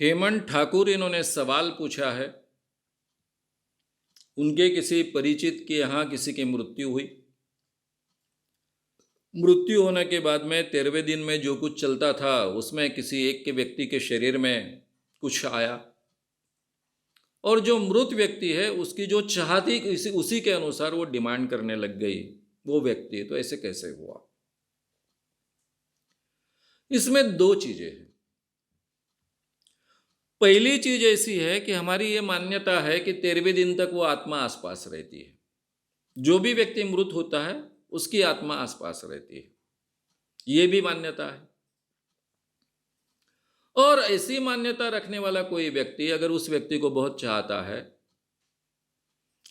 हेमंत ठाकुर इन्होंने सवाल पूछा है। उनके किसी परिचित के यहाँ किसी की मृत्यु हुई। मृत्यु होने के बाद में 13वें दिन में जो कुछ चलता था उसमें किसी एक के व्यक्ति के शरीर में कुछ आया और जो मृत व्यक्ति है उसकी जो चाह थी उसी के अनुसार वो डिमांड करने लग गई वो व्यक्ति। तो ऐसे कैसे हुआ? इसमें दो चीजें हैं। पहली चीज ऐसी है कि हमारी ये मान्यता है कि 13वें दिन तक वो आत्मा आसपास रहती है। जो भी व्यक्ति मृत होता है उसकी आत्मा आसपास रहती है, ये भी मान्यता है। और ऐसी मान्यता रखने वाला कोई व्यक्ति अगर उस व्यक्ति को बहुत चाहता है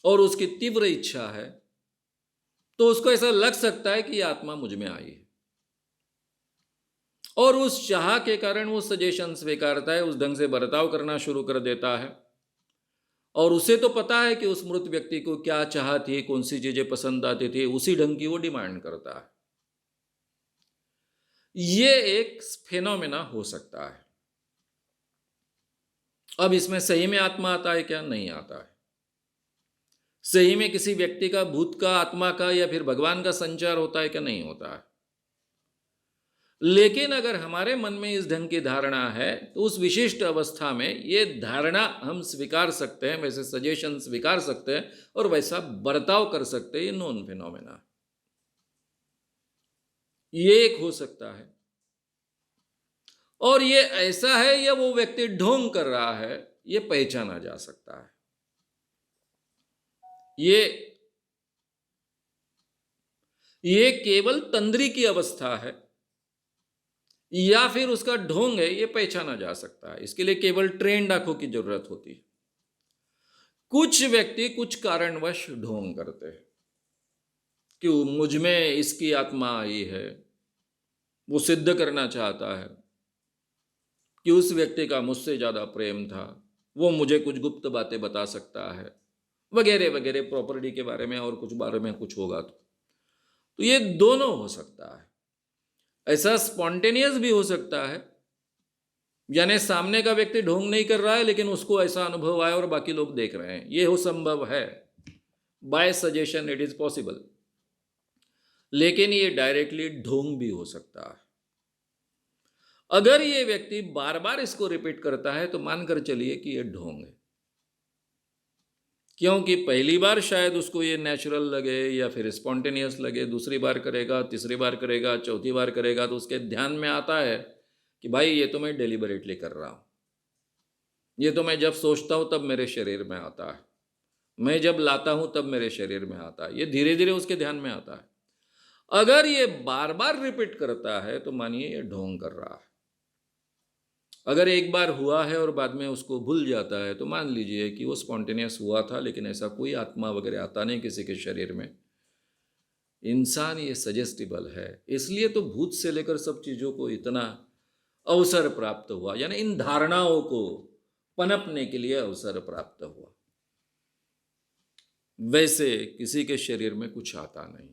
और उसकी तीव्र इच्छा है तो उसको ऐसा लग सकता है कि ये आत्मा मुझ में आई है और उस चाह के कारण वो सजेशन स्वीकारता है, उस ढंग से बर्ताव करना शुरू कर देता है। और उसे तो पता है कि उस मृत व्यक्ति को क्या चाह थी, कौन सी चीजें पसंद आती थी, उसी ढंग की वो डिमांड करता है। ये एक फेनोमेना हो सकता है। अब इसमें सही में आत्मा आता है क्या? नहीं आता है। सही में किसी व्यक्ति का, भूत का, आत्मा का या फिर भगवान का संचार होता है क्या? नहीं होता है। लेकिन अगर हमारे मन में इस ढंग की धारणा है तो उस विशिष्ट अवस्था में ये धारणा हम स्वीकार सकते हैं, वैसे सजेशन स्वीकार सकते हैं और वैसा बर्ताव कर सकते हैं। ये नॉन फिनोमेना, ये एक हो सकता है। और ये ऐसा है या वो व्यक्ति ढोंग कर रहा है, ये पहचाना जा सकता है। ये केवल तंद्री की अवस्था है या फिर उसका ढोंग है, ये पहचाना जा सकता है। इसके लिए केवल ट्रेंड आंखों की जरूरत होती है। कुछ व्यक्ति कुछ कारणवश ढोंग करते हैं कि मुझ में इसकी आत्मा आई है, वो सिद्ध करना चाहता है कि उस व्यक्ति का मुझसे ज्यादा प्रेम था, वो मुझे कुछ गुप्त बातें बता सकता है, वगैरह वगैरह, प्रॉपर्टी के बारे में और कुछ बारे में कुछ होगा। तो ये दोनों हो सकता है। ऐसा स्पॉन्टेनियस भी हो सकता है, यानी सामने का व्यक्ति ढोंग नहीं कर रहा है लेकिन उसको ऐसा अनुभव आया और बाकी लोग देख रहे हैं, ये हो संभव है। By suggestion it is possible. लेकिन ये डायरेक्टली ढोंग भी हो सकता है। अगर ये व्यक्ति बार बार इसको रिपीट करता है तो मानकर चलिए कि ये ढोंग है, क्योंकि पहली बार शायद उसको ये नेचुरल लगे या फिर स्पॉन्टेनियस लगे, दूसरी बार करेगा, तीसरी बार करेगा, चौथी बार करेगा तो उसके ध्यान में आता है कि भाई ये तो मैं डेलिबरेटली कर रहा हूं, ये तो मैं जब सोचता हूं तब मेरे शरीर में आता है, मैं जब लाता हूं तब मेरे शरीर में आता है। ये धीरे धीरे उसके ध्यान में आता है। अगर ये बार बार रिपीट करता है तो मानिए ये ढोंग कर रहा है। अगर एक बार हुआ है और बाद में उसको भूल जाता है तो मान लीजिए कि वो स्पॉन्टेनियस हुआ था, लेकिन ऐसा कोई आत्मा वगैरह आता नहीं किसी के शरीर में। इंसान ये सजेस्टिबल है, इसलिए तो भूत से लेकर सब चीज़ों को इतना अवसर प्राप्त हुआ, यानी इन धारणाओं को पनपने के लिए अवसर प्राप्त हुआ। वैसे किसी के शरीर में कुछ आता नहीं।